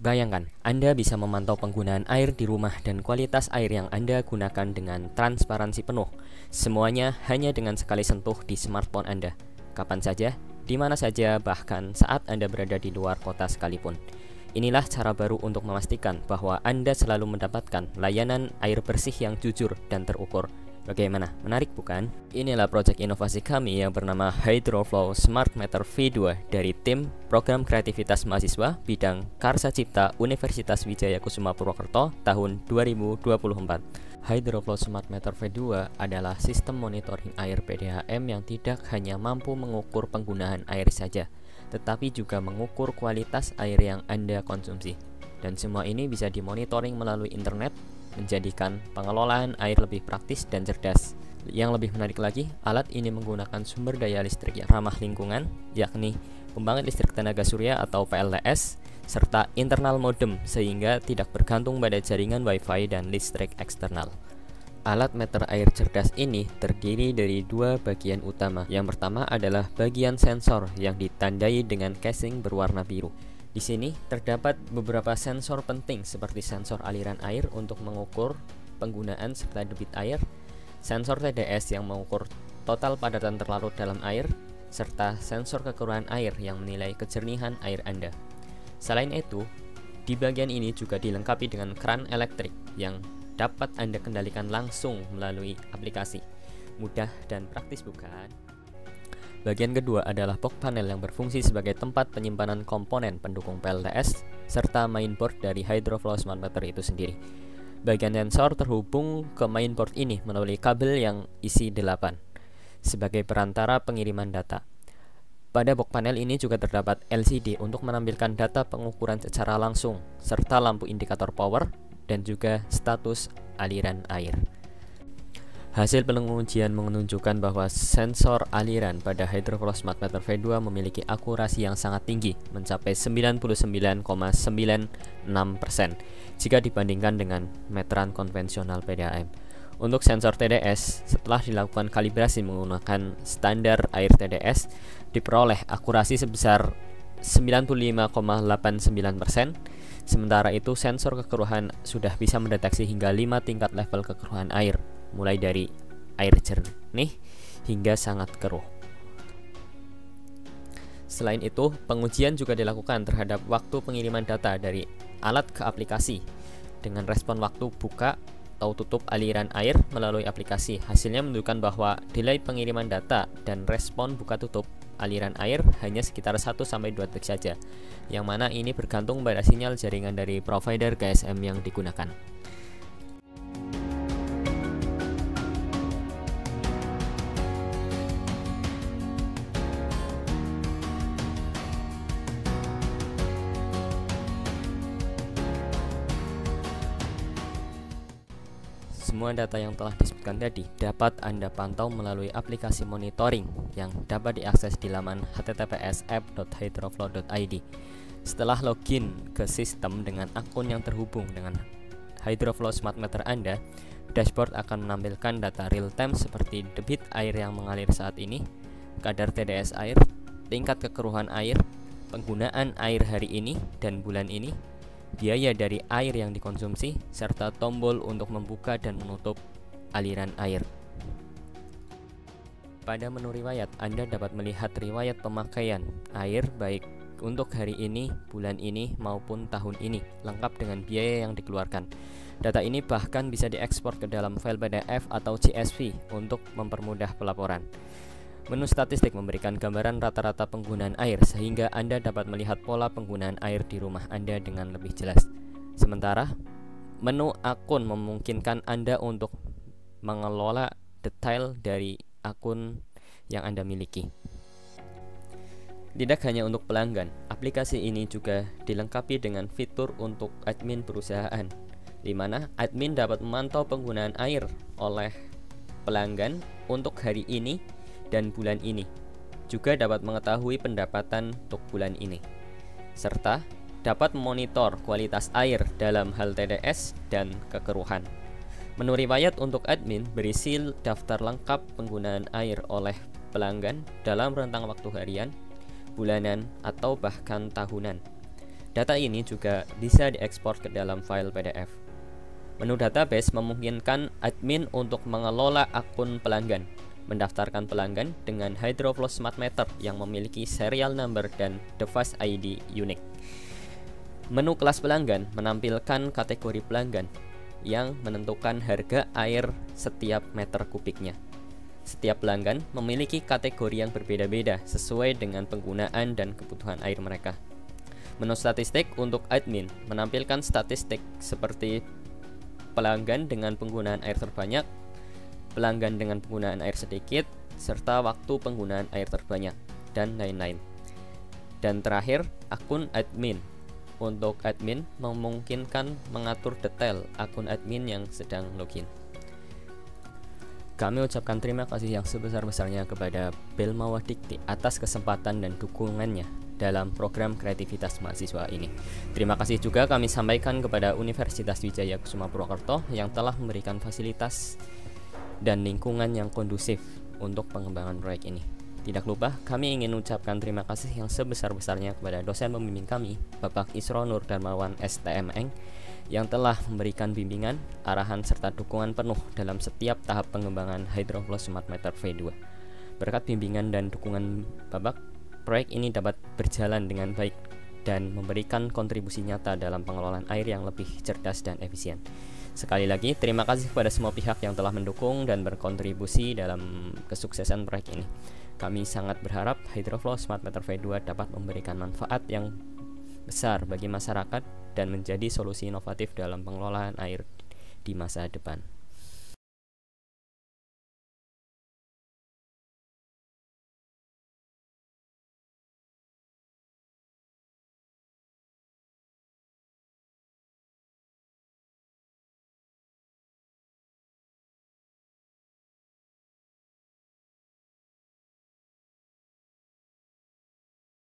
Bayangkan, Anda bisa memantau penggunaan air di rumah dan kualitas air yang Anda gunakan dengan transparansi penuh. Semuanya hanya dengan sekali sentuh di smartphone Anda. Kapan saja, di mana saja, bahkan saat Anda berada di luar kota sekalipun. Inilah cara baru untuk memastikan bahwa Anda selalu mendapatkan layanan air bersih yang jujur dan terukur. Bagaimana? Menarik bukan? Inilah proyek inovasi kami yang bernama Hydroflow Smart Meter V2 dari tim Program Kreativitas Mahasiswa Bidang Karsa Cipta Universitas Wijaya Kusuma Purwokerto tahun 2024. Hydroflow Smart Meter V2 adalah sistem monitoring air PDAM yang tidak hanya mampu mengukur penggunaan air saja, tetapi juga mengukur kualitas air yang Anda konsumsi. Dan semua ini bisa dimonitoring melalui internet, menjadikan pengelolaan air lebih praktis dan cerdas. Yang lebih menarik lagi, alat ini menggunakan sumber daya listrik yang ramah lingkungan, yakni pembangkit listrik tenaga surya atau PLTS, serta internal modem sehingga tidak bergantung pada jaringan Wi-Fi dan listrik eksternal. Alat meter air cerdas ini terdiri dari dua bagian utama. Yang pertama adalah bagian sensor yang ditandai dengan casing berwarna biru. Di sini terdapat beberapa sensor penting seperti sensor aliran air untuk mengukur penggunaan serta debit air, sensor TDS yang mengukur total padatan terlarut dalam air, serta sensor kekeruhan air yang menilai kejernihan air Anda. Selain itu, di bagian ini juga dilengkapi dengan keran elektrik yang dapat Anda kendalikan langsung melalui aplikasi. Mudah dan praktis bukan? Bagian kedua adalah box panel yang berfungsi sebagai tempat penyimpanan komponen pendukung PLTS serta mainboard dari Hydroflow Smart Meter itu sendiri. Bagian sensor terhubung ke mainboard ini melalui kabel yang isi 8 sebagai perantara pengiriman data. Pada box panel ini juga terdapat LCD untuk menampilkan data pengukuran secara langsung serta lampu indikator power dan juga status aliran air. Hasil pengujian menunjukkan bahwa sensor aliran pada Hydroflow Smart Meter V2 memiliki akurasi yang sangat tinggi, mencapai 99,96% jika dibandingkan dengan meteran konvensional PDAM. Untuk sensor TDS, setelah dilakukan kalibrasi menggunakan standar air TDS, diperoleh akurasi sebesar 95,89%. Sementara itu, sensor kekeruhan sudah bisa mendeteksi hingga 5 tingkat level kekeruhan air, mulai dari air jernih hingga sangat keruh. Selain itu, pengujian juga dilakukan terhadap waktu pengiriman data dari alat ke aplikasi dengan respon waktu buka atau tutup aliran air melalui aplikasi. Hasilnya menunjukkan bahwa delay pengiriman data dan respon buka tutup aliran air hanya sekitar 1-2 detik saja, yang mana ini bergantung pada sinyal jaringan dari provider GSM yang digunakan. Semua data yang telah disebutkan tadi dapat Anda pantau melalui aplikasi monitoring yang dapat diakses di laman https://app.hydroflow.id. Setelah login ke sistem dengan akun yang terhubung dengan Hydroflow Smart Meter Anda, dashboard akan menampilkan data real time seperti debit air yang mengalir saat ini, kadar TDS air, tingkat kekeruhan air, penggunaan air hari ini dan bulan ini, biaya dari air yang dikonsumsi, serta tombol untuk membuka dan menutup aliran air. Pada menu riwayat, Anda dapat melihat riwayat pemakaian air baik untuk hari ini, bulan ini, maupun tahun ini, lengkap dengan biaya yang dikeluarkan. Data ini bahkan bisa diekspor ke dalam file PDF atau CSV untuk mempermudah pelaporan. Menu statistik memberikan gambaran rata-rata penggunaan air sehingga Anda dapat melihat pola penggunaan air di rumah Anda dengan lebih jelas. Sementara, menu akun memungkinkan Anda untuk mengelola detail dari akun yang Anda miliki. Tidak hanya untuk pelanggan, aplikasi ini juga dilengkapi dengan fitur untuk admin perusahaan, di mana admin dapat memantau penggunaan air oleh pelanggan untuk hari ini dan bulan ini, juga dapat mengetahui pendapatan untuk bulan ini, serta dapat memonitor kualitas air dalam hal TDS dan kekeruhan. Menu riwayat untuk admin berisi daftar lengkap penggunaan air oleh pelanggan dalam rentang waktu harian, bulanan, atau bahkan tahunan. Data ini juga bisa diekspor ke dalam file PDF. Menu database memungkinkan admin untuk mengelola akun pelanggan, mendaftarkan pelanggan dengan HydroFlow Smart Meter yang memiliki serial number dan device ID unik. Menu kelas pelanggan menampilkan kategori pelanggan yang menentukan harga air setiap meter kubiknya. Setiap pelanggan memiliki kategori yang berbeda-beda sesuai dengan penggunaan dan kebutuhan air mereka. Menu statistik untuk admin menampilkan statistik seperti pelanggan dengan penggunaan air terbanyak, pelanggan dengan penggunaan air sedikit, serta waktu penggunaan air terbanyak, dan lain-lain. Dan terakhir, akun admin. Untuk admin memungkinkan mengatur detail akun admin yang sedang login. Kami ucapkan terima kasih yang sebesar-besarnya kepada Belma Dikti atas kesempatan dan dukungannya dalam program kreativitas mahasiswa ini. Terima kasih juga kami sampaikan kepada Universitas Wijaya Kusuma Purwokerto yang telah memberikan fasilitas dan lingkungan yang kondusif untuk pengembangan proyek ini. Tidak lupa, kami ingin ucapkan terima kasih yang sebesar-besarnya kepada dosen pembimbing kami, Bapak Isro Nur Darmawan STMeng, yang telah memberikan bimbingan, arahan, serta dukungan penuh dalam setiap tahap pengembangan HydroFlow Smart Meter V2. Berkat bimbingan dan dukungan Bapak, proyek ini dapat berjalan dengan baik dan memberikan kontribusi nyata dalam pengelolaan air yang lebih cerdas dan efisien. Sekali lagi, terima kasih kepada semua pihak yang telah mendukung dan berkontribusi dalam kesuksesan proyek ini. Kami sangat berharap HydroFlow Smart Meter V2 dapat memberikan manfaat yang besar bagi masyarakat dan menjadi solusi inovatif dalam pengelolaan air di masa depan.